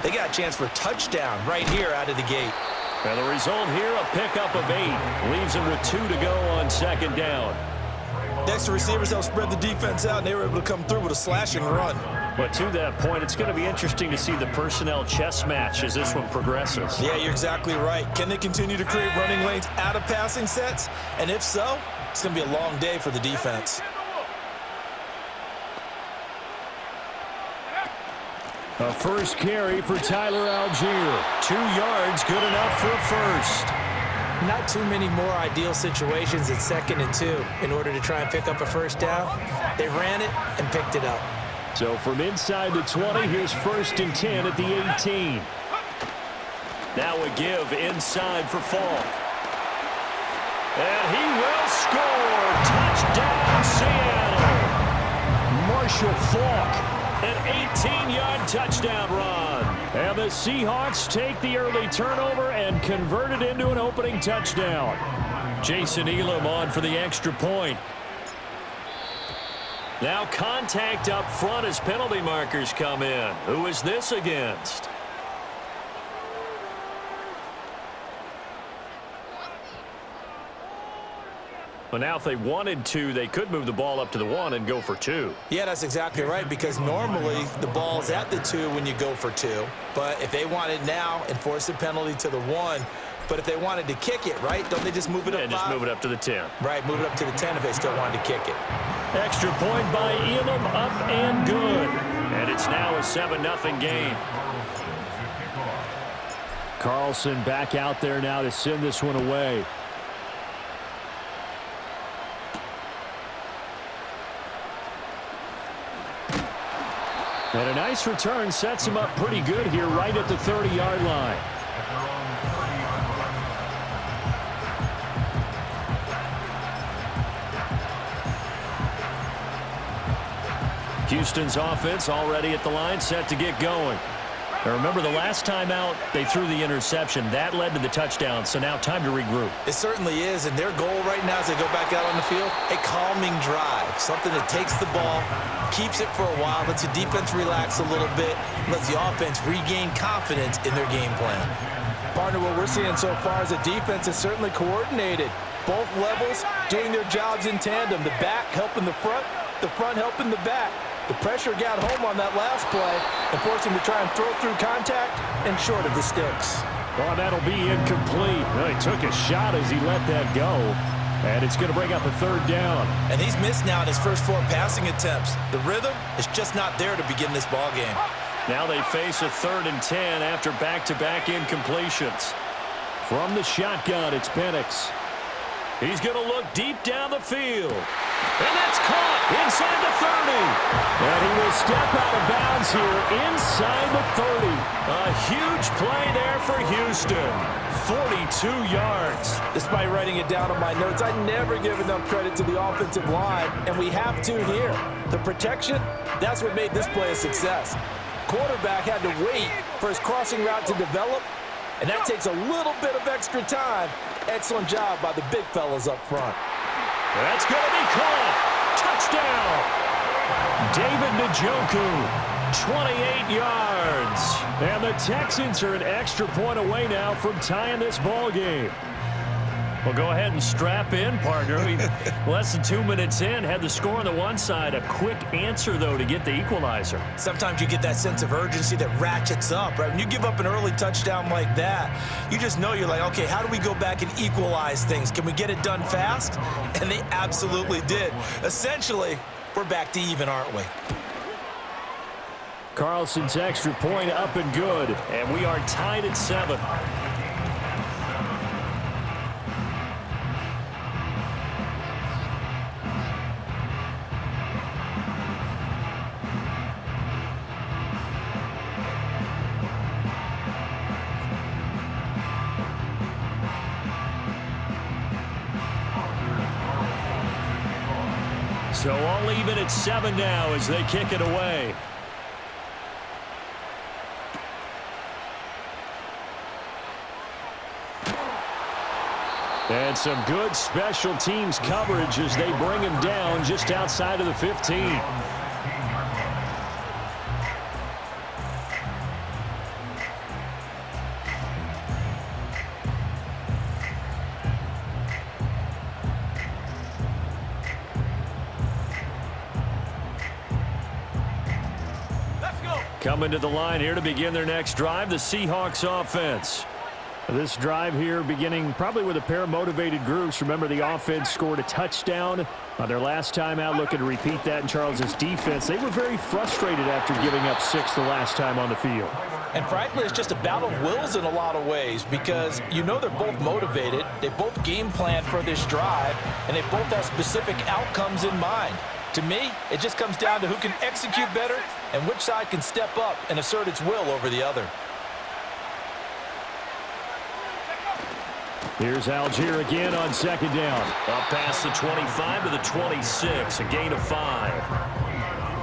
They got a chance for a touchdown right here out of the gate. And the result here, a pickup of 8. Leaves them with 2 to go on second down. Next, the receivers helped spread the defense out, and they were able to come through with a slashing run. But to that point, it's going to be interesting to see the personnel chess match as this one progresses. Yeah, you're exactly right. Can they continue to create running lanes out of passing sets? And if so, it's going to be a long day for the defense. A first carry for Tyler Algier. 2 yards, good enough for a first. Not too many more ideal situations at 2nd and 2 in order to try and pick up a first down. They ran it and picked it up. So from inside the 20, here's 1st and 10 at the 18. Now a give inside for Falk. And he will score. Touchdown, Seattle. Marshall Falk. An 18-yard touchdown run. And the Seahawks take the early turnover and convert it into an opening touchdown. Jason Elam on for the extra point. Now contact up front as penalty markers come in. Who is this against? Well, now if they wanted to, they could move the ball up to the 1 and go for 2. Yeah, that's exactly right, because normally the ball's at the 2 when you go for 2. But if they want it now, enforce the penalty to the 1. But if they wanted to kick it, right, don't they just move it up 5? Yeah, just move it up to the 10. Right, move it up to the 10 if they still wanted to kick it. Extra point by Elam, up and good. And it's now a 7-0 game. Carlson back out there now to send this one away. And a nice return sets him up pretty good here right at the 30-yard line. Houston's offense already at the line, set to get going. Now remember, the last time out, they threw the interception. That led to the touchdown, so now time to regroup. It certainly is, and their goal right now as they go back out on the field, a calming drive, something that takes the ball, keeps it for a while, lets the defense relax a little bit, lets the offense regain confidence in their game plan. Partner, what we're seeing so far is the defense is certainly coordinated. Both levels doing their jobs in tandem. The back helping the front helping the back. The pressure got home on that last play and forced him to try and throw through contact and short of the sticks. Well, that'll be incomplete. Well, he took a shot as he let that go. And it's going to bring up a 3rd down. And he's missed now in his first 4 passing attempts. The rhythm is just not there to begin this ball game. Now they face a 3rd and 10 after back-to-back incompletions. From the shotgun, it's Penix. He's going to look deep down the field. And that's caught inside the 30. And he will step out of bounds here inside the 30. A huge play there for Houston. 42 yards. Despite writing it down on my notes, I never give enough credit to the offensive line, and we have to here. The protection, that's what made this play a success. Quarterback had to wait for his crossing route to develop, and that takes a little bit of extra time. Excellent job by the big fellas up front. That's going to be caught. Touchdown. David Njoku, 28 yards. And the Texans are an extra point away now from tying this ball game. Well, go ahead and strap in, partner. Less than 2 minutes in, had the score on the one side. A quick answer, though, to get the equalizer. Sometimes you get that sense of urgency that ratchets up, right? When you give up an early touchdown like that, you just know you're like, okay, how do we go back and equalize things? Can we get it done fast? And they absolutely did. Essentially, we're back to even, aren't we? Carlson's extra point up and good, and we are tied at 7. So all even at 7 now as they kick it away. And some good special teams coverage as they bring him down just outside of the 15. Coming to the line here to begin their next drive, the Seahawks offense. This drive here beginning probably with a pair of motivated groups. Remember, the offense scored a touchdown on their last time out, looking to repeat that in Charles's defense. They were very frustrated after giving up 6 the last time on the field. And frankly, it's just a battle of wills in a lot of ways because you know they're both motivated. They both game plan for this drive, and they both have specific outcomes in mind. To me, it just comes down to who can execute better and which side can step up and assert its will over the other. Here's Algier again on second down. Up past the 25 to the 26, a gain of 5.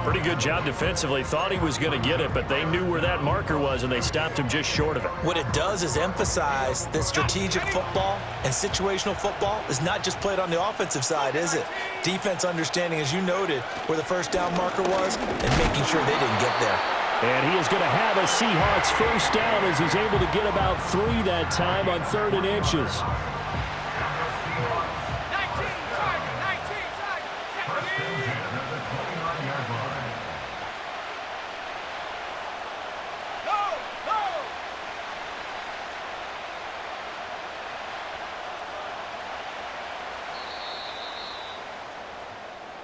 Pretty good job defensively. Thought he was going to get it, but they knew where that marker was, and they stopped him just short of it. What it does is emphasize that strategic football and situational football is not just played on the offensive side, is it? Defense understanding, as you noted, where the first down marker was and making sure they didn't get there. And he is going to have a Seahawks first down as he's able to get about 3 that time on 3rd and inches.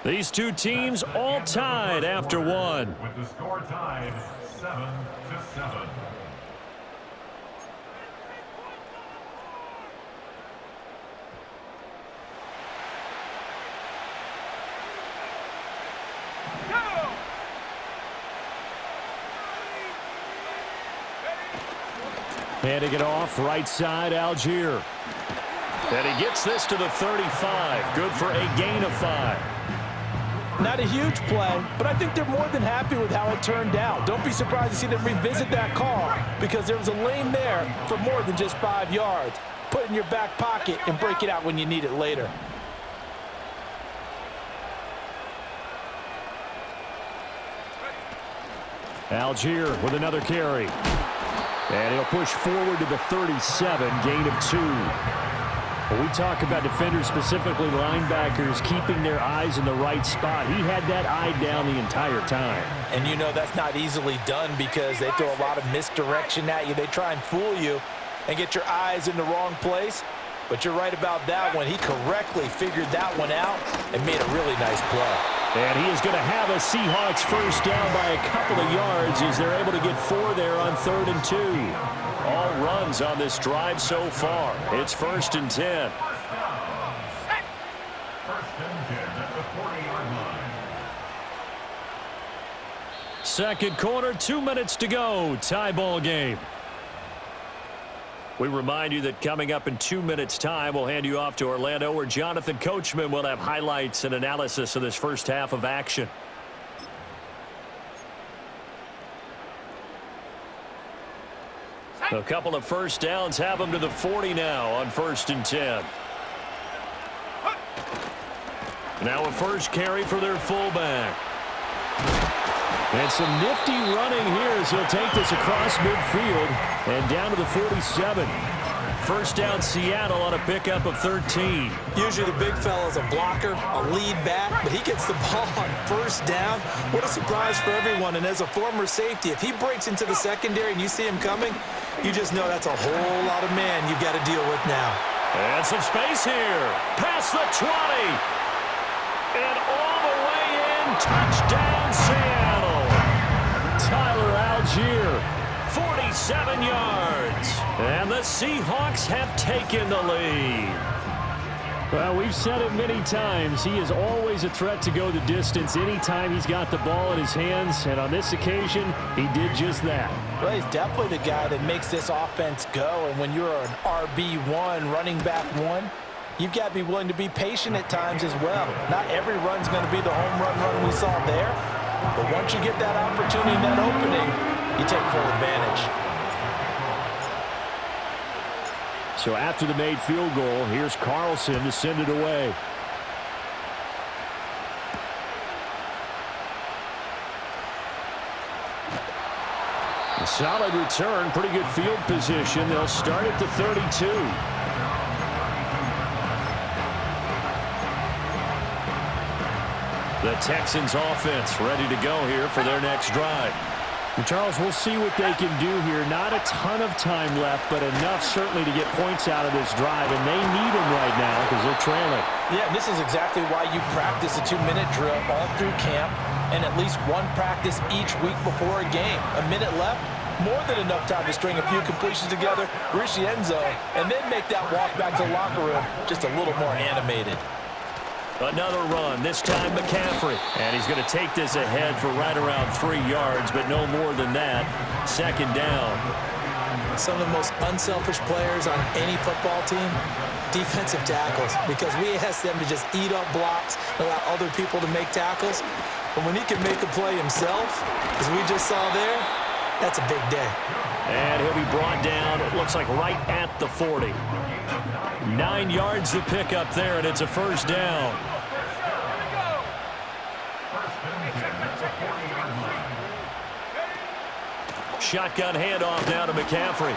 These two teams all tied after one. With the score tied 7-7. Handing it off, right side, Algier. And he gets this to the 35. Good for a gain of 5. Not a huge play, but I think they're more than happy with how it turned out. Don't be surprised to see them revisit that call because there was a lane there for more than just 5 yards. Put it in your back pocket and break it out when you need it later. Algier with another carry. And he'll push forward to the 37, gain of 2. When we talk about defenders, specifically linebackers, keeping their eyes in the right spot, he had that eye down the entire time. And you know that's not easily done because they throw a lot of misdirection at you. They try and fool you and get your eyes in the wrong place. But you're right about that one. He correctly figured that one out and made a really nice play. And he is going to have a Seahawks first down by a couple of yards as they're able to get 4 there on 3rd and 2. All runs on this drive so far. It's 1st and 10. First and 10 at the 40-yard line. Second quarter, 2 minutes to go. Tie ball game. We remind you that coming up in 2 minutes' time, we'll hand you off to Orlando, where Jonathan Coachman will have highlights and analysis of this first half of action. A couple of first downs have them to the 40 now on 1st and 10. Now a first carry for their fullback. And some nifty running here as he'll take this across midfield and down to the 47. First down Seattle on a pickup of 13. Usually the big fella's a blocker, a lead back, but he gets the ball on first down. What a surprise for everyone. And as a former safety, if he breaks into the secondary and you see him coming, you just know that's a whole lot of man you've got to deal with now. And some space here. Past the 20. And all the way in. Touchdown Seattle. Tyler Algier. 47 yards. And the Seahawks have taken the lead. Well, we've said it many times. He is always a threat to go the distance anytime he's got the ball in his hands. And on this occasion, he did just that. Well, he's definitely the guy that makes this offense go. And when you're an RB1, running back 1, you've got to be willing to be patient at times as well. Not every run's going to be the home run we saw there. But once you get that opportunity, that opening, you take full advantage. So after the made field goal, here's Carlson to send it away. A solid return, pretty good field position. They'll start at the 32. The Texans offense ready to go here for their next drive. Charles, we'll see what they can do here. Not a ton of time left, but enough certainly to get points out of this drive, and they need them right now because they're trailing. Yeah, and this is exactly why you practice a 2-minute drill all through camp and at least one practice each week before a game. A minute left, more than enough time to string a few completions together, reach the end zone, and then make that walk back to the locker room just a little more animated. Another run, this time McCaffrey. And he's going to take this ahead for right around 3 yards, but no more than that. Second down. Some of the most unselfish players on any football team, defensive tackles, because we ask them to just eat up blocks, allow other people to make tackles. But when he can make a play himself, as we just saw there, that's a big day. And he'll be brought down, it looks like right at the 40. 9 yards to pick up there, and it's a first down. Shotgun handoff now to McCaffrey.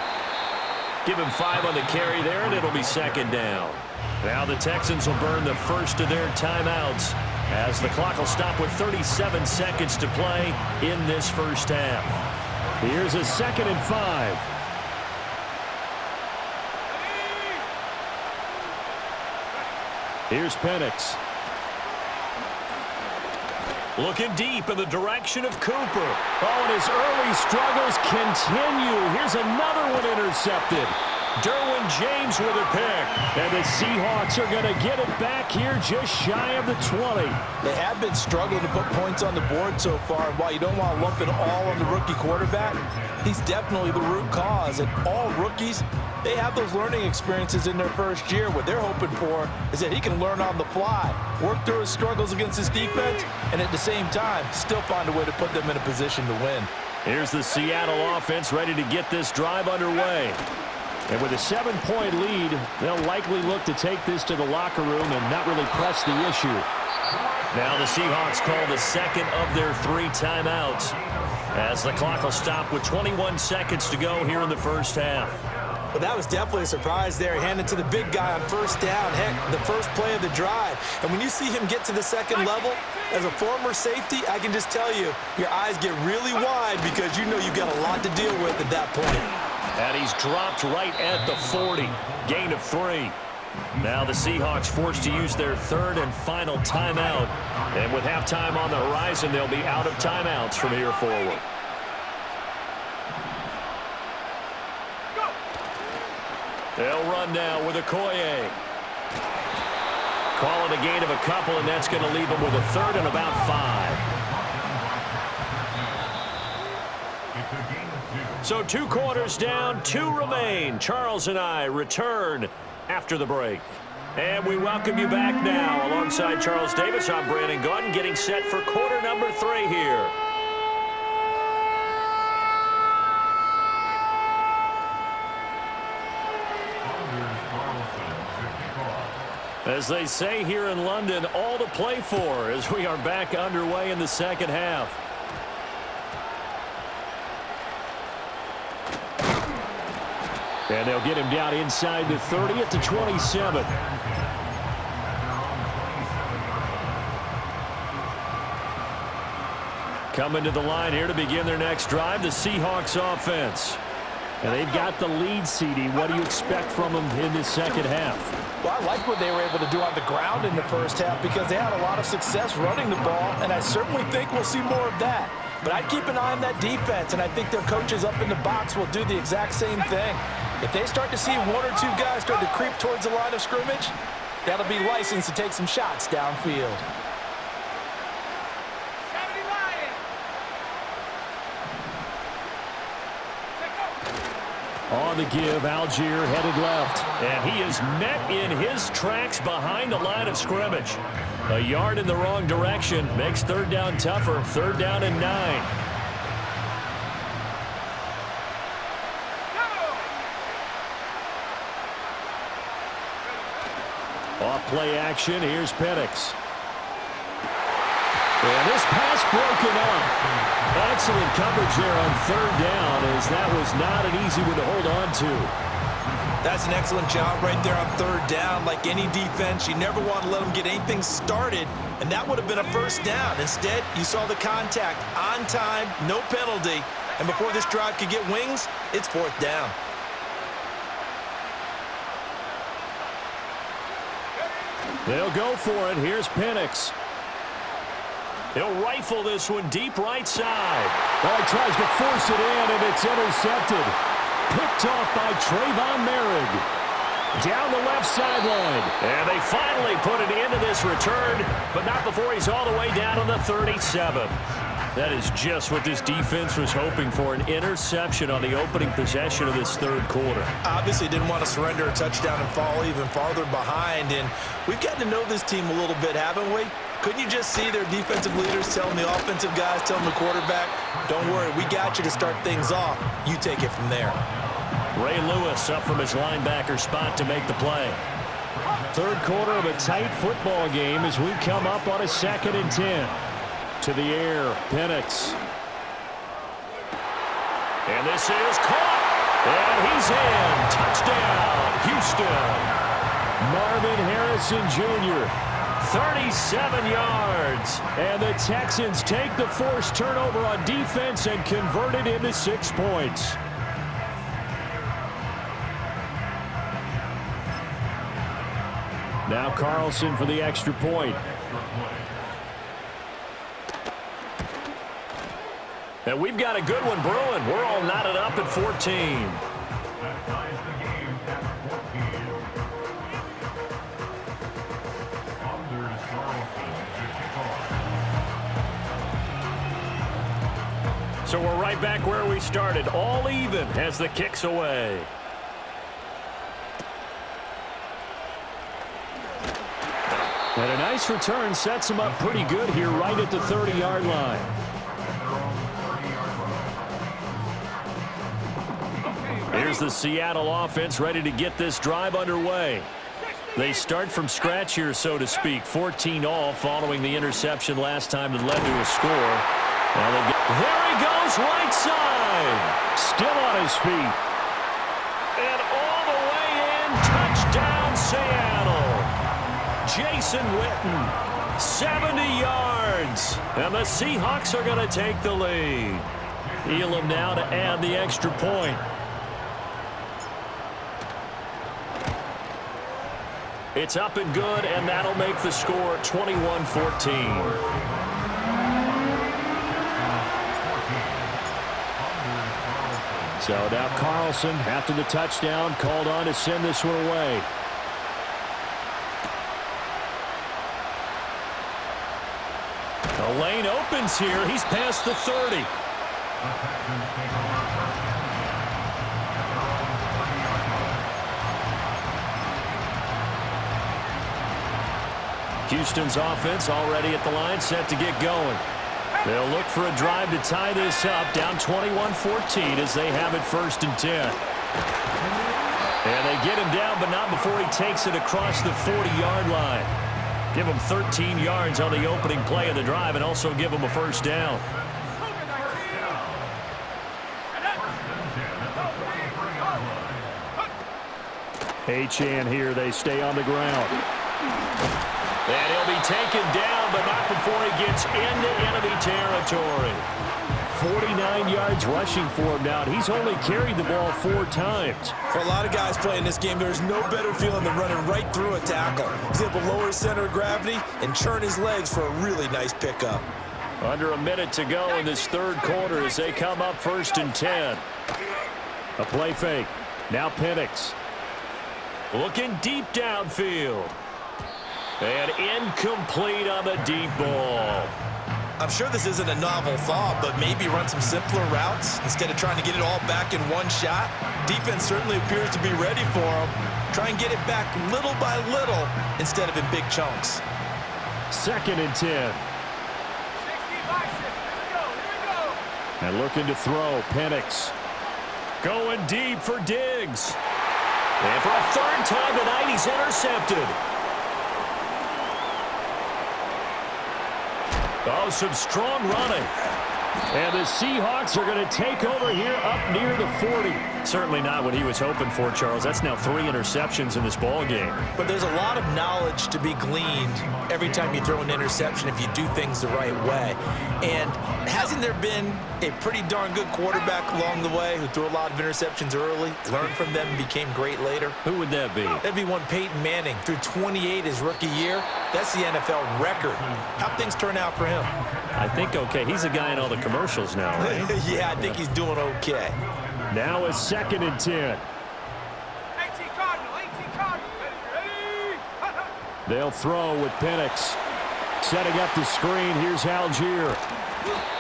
Give him 5 on the carry there, and it'll be second down. Now the Texans will burn the first of their timeouts as the clock will stop with 37 seconds to play in this first half. Here's a 2nd and 5. Here's Penix. Looking deep in the direction of Cooper. Oh, and his early struggles continue. Here's another one intercepted. Derwin James with a pick. And the Seahawks are going to get it back here just shy of the 20. They have been struggling to put points on the board so far, and while you don't want to lump it all on the rookie quarterback, he's definitely the root cause. And all rookies, they have those learning experiences in their first year. What they're hoping for is that he can learn on the fly, work through his struggles against his defense, and at the same time, still find a way to put them in a position to win. Here's the Seattle offense ready to get this drive underway. And with a 7-point lead, they'll likely look to take this to the locker room and not really press the issue. Now the Seahawks call the second of their 3 timeouts as the clock will stop with 21 seconds to go here in the first half. Well, that was definitely a surprise there. Handed to the big guy on first down. Heck, the first play of the drive. And when you see him get to the second level, as a former safety, I can just tell you, your eyes get really wide because you know you've got a lot to deal with at that point. And he's dropped right at the 40. Gain of 3. Now the Seahawks forced to use their 3rd and final timeout. And with halftime on the horizon, they'll be out of timeouts from here forward. They'll run now with Okoye. Call it a gain of a couple, and that's going to leave them with a 3rd and about 5. So 2 quarters down, 2 remain. Charles and I return after the break. And we welcome you back now. Alongside Charles Davis, I'm Brandon Gaudin, getting set for quarter number 3 here. As they say here in London, all to play for as we are back underway in the second half. And they'll get him down inside the 30 at the 27. Coming to the line here to begin their next drive, the Seahawks offense. And they've got the lead, CD. What do you expect from them in this second half? Well, I like what they were able to do on the ground in the first half because they had a lot of success running the ball, and I certainly think we'll see more of that. But I'd keep an eye on that defense, and I think their coaches up in the box will do the exact same thing. If they start to see 1 or 2 guys start to creep towards the line of scrimmage, that'll be licensed to take some shots downfield. On the give, Algier headed left. And he is met in his tracks behind the line of scrimmage. A yard in the wrong direction makes 3rd down tougher. 3rd down and 9. Off play action, here's Penix. And this pass broken up. Excellent coverage there on 3rd down, as that was not an easy one to hold on to. That's an excellent job right there on 3rd down. Like any defense, you never want to let them get anything started, and that would have been a first down. Instead, you saw the contact on time, no penalty, And before this drive could get wings, it's 4th down. They'll go for it. Here's Penix. He'll rifle this one deep right side. Well, he tries to force it in, and it's intercepted. Picked off by Trayvon Merrick. Down the left sideline. And they finally put it into this return, but not before he's all the way down on the 37. That is just what this defense was hoping for, an interception on the opening possession of this third quarter. Obviously didn't want to surrender a touchdown and fall even farther behind, and we've gotten to know this team a little bit, haven't we? Couldn't you just see their defensive leaders telling the offensive guys, telling the quarterback, don't worry, we got you to start things off. You take it from there. Ray Lewis up from his linebacker spot to make the play. Third quarter of a tight football game as we come up on a 2nd and 10. To the air, Penix. And this is caught. And he's in. Touchdown, Houston. Marvin Harrison Jr. 37 yards. And the Texans take the forced turnover on defense and convert it into 6 points. Now Carlson for the extra point. And we've got a good one brewing. We're all knotted up at 14. That ties the game at 14. Anders Carlson to kick off. So we're right back where we started. All even as the kick's away. And a nice return sets him up pretty good here right at the 30-yard line. Here's the Seattle offense ready to get this drive underway. They start from scratch here, so to speak. 14 all following the interception last time that led to a score. There he goes, right side. Still on his feet. And all the way in, touchdown Seattle. Jason Witten, 70 yards. And the Seahawks are going to take the lead. Elam now to add the extra point. It's up and good, and that'll make the score 21-14. So now Carlson, after the touchdown, called on to send this one away. The lane opens here. He's past the 30. Houston's offense already at the line, set to get going. They'll look for a drive to tie this up, down 21-14 as they have it 1st and 10. And they get him down, but not before he takes it across the 40-yard line. Give him 13 yards on the opening play of the drive and also give him a 1st down. Achane here, they stay on the ground. And he'll be taken down, but not before he gets into enemy territory. 49 yards rushing for him now. He's only carried the ball 4 times. For a lot of guys playing this game, there's no better feeling than running right through a tackle. He's able to lower his center of gravity and churn his legs for a really nice pickup. Under a minute to go in this third quarter as they come up 1st and 10. A play fake. Now Penix. Looking deep downfield. And incomplete on the deep ball. I'm sure this isn't a novel thought, but maybe run some simpler routes instead of trying to get it all back in one shot. Defense certainly appears to be ready for him. Try and get it back little by little instead of in big chunks. 2nd and 10. And looking to throw, Penix. Going deep for Diggs. And for a 3rd time tonight, he's intercepted. Oh, some strong running. And the Seahawks are going to take over here up near the 40. Certainly not what he was hoping for, Charles. That's now 3 interceptions in this ball game. But there's a lot of knowledge to be gleaned every time you throw an interception if you do things the right way. And hasn't there been a pretty darn good quarterback along the way who threw a lot of interceptions early, learned from them, and became great later? Who would that be? That'd be one Peyton Manning. Threw 28 his rookie year. That's the NFL record. How'd things turn out for him? I think okay. He's a guy in all the commercials now, right? Yeah, I think he's doing okay. Now a 2nd and 10. They'll throw with Penix. Setting up the screen. Here's Algier.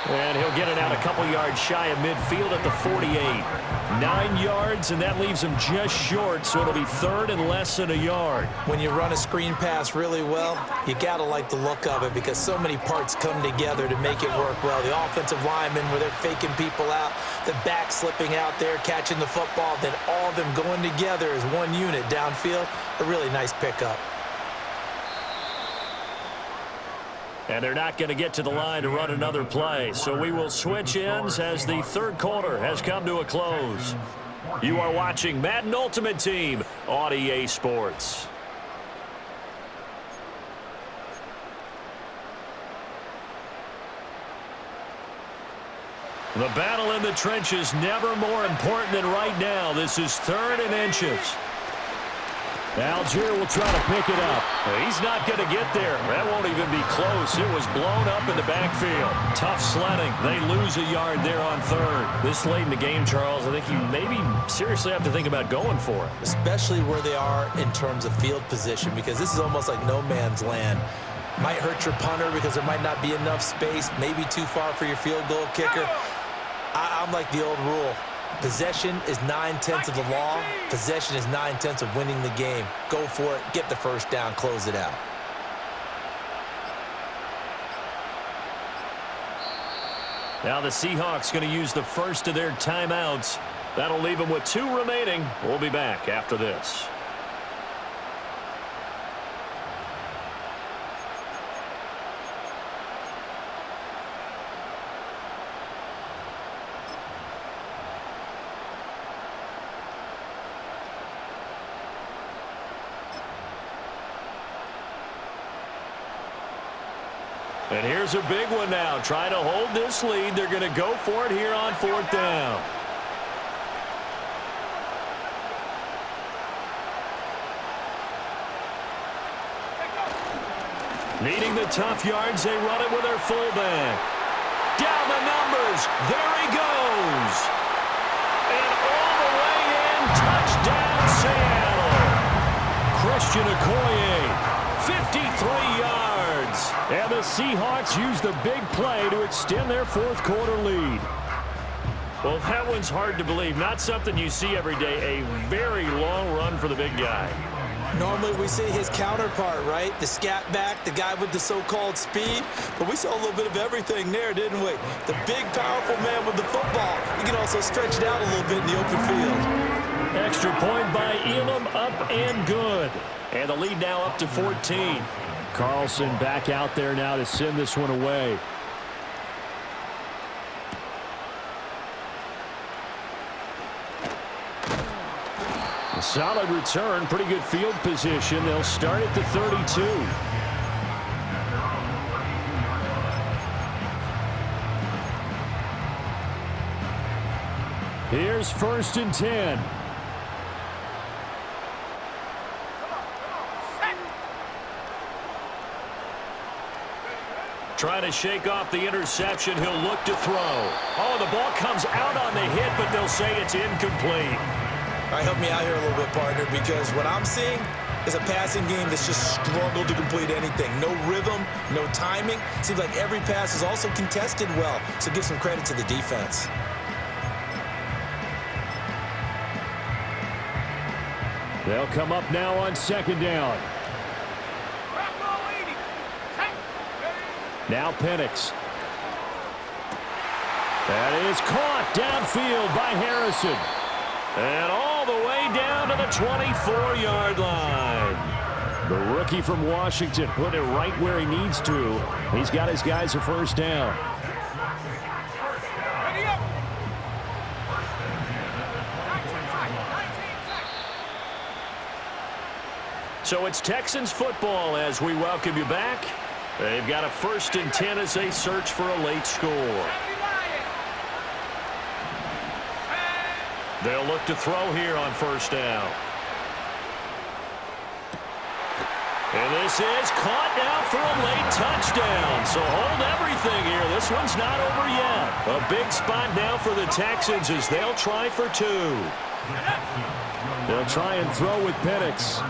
And he'll get it out a couple yards shy of midfield at the 48. 9 yards, and that leaves him just short, so it'll be 3rd and less than a yard. When you run a screen pass really well, you got to like the look of it because so many parts come together to make it work well. The offensive linemen, where they're faking people out, the back slipping out there, catching the football, then all of them going together as one unit downfield. A really nice pickup. And they're not going to get to the line to run another play. So we will switch ends as the 3rd quarter has come to a close. You are watching Madden Ultimate Team on EA Sports. The battle in the trenches never more important than right now. This is 3rd and inches. Algier will try to pick it up. He's not going to get there. That won't even be close. It was blown up in the backfield. Tough sledding. They lose a yard there on 3rd. This late in the game, Charles, I think you maybe seriously have to think about going for it. Especially where they are in terms of field position, because this is almost like no man's land. Might hurt your punter because there might not be enough space, maybe too far for your field goal kicker. I'm like the old rule. Possession is 9/10 of the law. Possession is 9/10 of winning the game. Go for it. Get the first down. Close it out. Now the Seahawks going to use the first of their timeouts. That'll leave them with 2 remaining. We'll be back after this. And here's a big one now. Trying to hold this lead. They're going to go for it here on 4th down. Needing the tough yards, they run it with their fullback. Down the numbers. There he goes. And all the way in. Touchdown, Seattle. Christian Okoye, 53 yards. And the Seahawks use the big play to extend their 4th quarter lead. Well, that one's hard to believe. Not something you see every day. A very long run for the big guy. Normally we see his counterpart, right? The scat back, the guy with the so-called speed. But we saw a little bit of everything there, didn't we? The big, powerful man with the football. He can also stretch it out a little bit in the open field. Extra point by Elam, up and good. And the lead now up to 14. Carlson back out there now to send this one away. A solid return, pretty good field position. They'll start at the 32. Here's 1st and 10. Trying to shake off the interception. He'll look to throw. Oh, the ball comes out on the hit, but they'll say it's incomplete. All right, help me out here a little bit, partner, because what I'm seeing is a passing game that's just struggled to complete anything. No rhythm, no timing. Seems like every pass is also contested well, so give some credit to the defense. They'll come up now on 2nd down. Now Penix. That is caught downfield by Harrison. And all the way down to the 24-yard line. The rookie from Washington put it right where he needs to. He's got his guys a 1st down. So it's Texans football as we welcome you back. They've got a 1st and 10 as they search for a late score. They'll look to throw here on 1st down. And this is caught now for a late touchdown. So hold everything here. This one's not over yet. A big spot now for the Texans as they'll try for 2. They'll try and throw with Penix.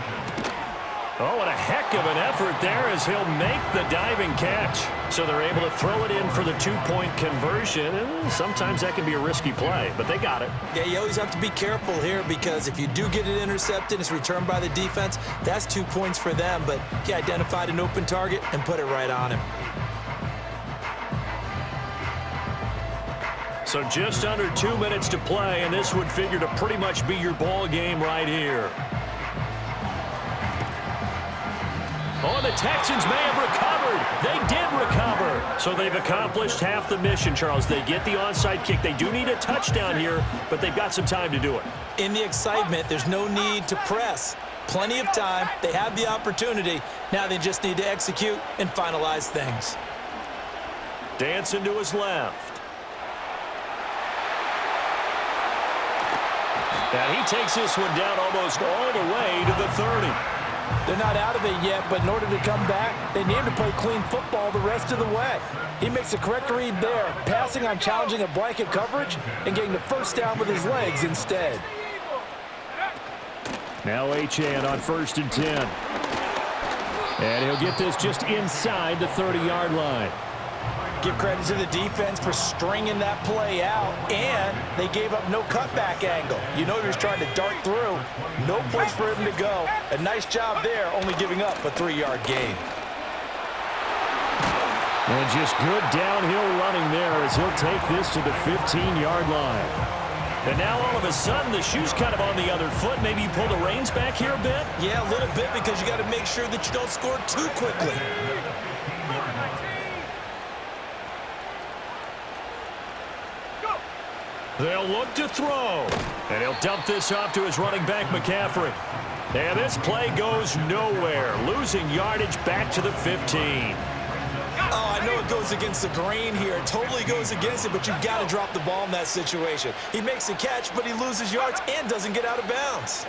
Oh, and a heck of an effort there as he'll make the diving catch. So they're able to throw it in for the 2-point conversion. And sometimes that can be a risky play, but they got it. Yeah, you always have to be careful here because if you do get it intercepted, it's returned by the defense, that's 2 points for them. But he identified an open target and put it right on him. So just under 2 minutes to play, and this would figure to pretty much be your ball game right here. Oh, the Texans may have recovered. They did recover. So they've accomplished half the mission, Charles. They get the onside kick. They do need a touchdown here, but they've got some time to do it. In the excitement, there's no need to press. Plenty of time. They have the opportunity. Now they just need to execute and finalize things. Dancing to his left. And he takes this one down almost all the way to the 30. They're not out of it yet, but in order to come back, they need to play clean football the rest of the way. He makes the correct read there, passing on challenging a blanket coverage and getting the 1st down with his legs instead. Now Achane on 1st and 10. And he'll get this just inside the 30-yard line. Give credit to the defense for stringing that play out, and they gave up no cutback angle. You know he was trying to dart through. No place for him to go. A nice job there, only giving up a 3-yard gain. And just good downhill running there as he'll take this to the 15-yard line. And now all of a sudden the shoe's kind of on the other foot. Maybe you pull the reins back here a bit? Yeah, a little bit because you got to make sure that you don't score too quickly. They'll look to throw. And he'll dump this off to his running back, McCaffrey. And this play goes nowhere. Losing yardage back to the 15. Oh, I know it goes against the grain here. It totally goes against it, but you've got to drop the ball in that situation. He makes a catch, but he loses yards and doesn't get out of bounds.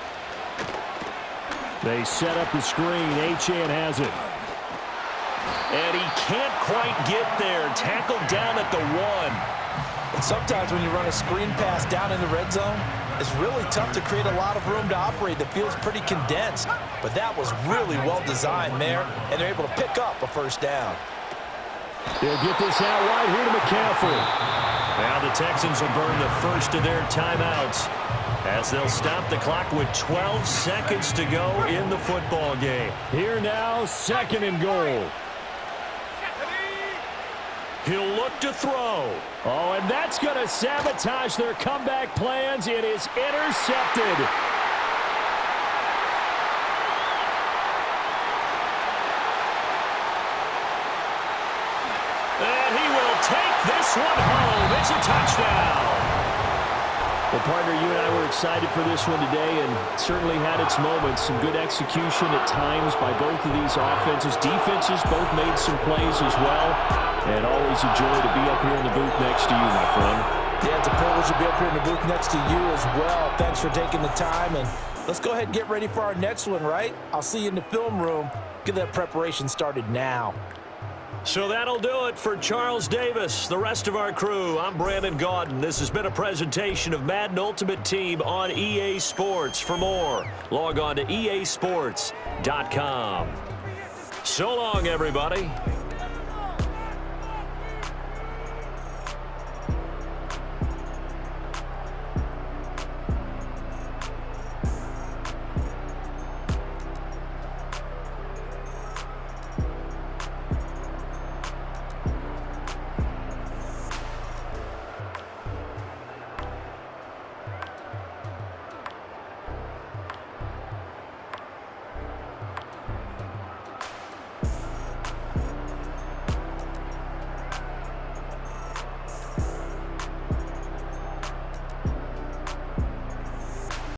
They set up the screen. Achane has it. And he can't quite get there. Tackled down at the 1. And sometimes when you run a screen pass down in the red zone, it's really tough to create a lot of room to operate. The field's pretty condensed, but that was really well designed there, and they're able to pick up a 1st down. They'll get this out wide here to McCaffrey. Now the Texans will burn the 1st of their timeouts as they'll stop the clock with 12 seconds to go in the football game. Here now, 2nd and goal. He'll look to throw. Oh, and that's going to sabotage their comeback plans. It is intercepted. And he will take this one home. It's a touchdown. Well, partner, you and I were excited for this one today and certainly had its moments. Some good execution at times by both of these offenses. Defenses both made some plays as well. And always a joy to be up here in the booth next to you, my friend. Yeah, it's a privilege to be up here in the booth next to you as well. Thanks for taking the time, and let's go ahead and get ready for our next one, right? I'll see you in the film room. Get that preparation started now. So that'll do it for Charles Davis, the rest of our crew. I'm Brandon Gaudin. This has been a presentation of Madden Ultimate Team on EA Sports. For more, log on to easports.com. So long, everybody.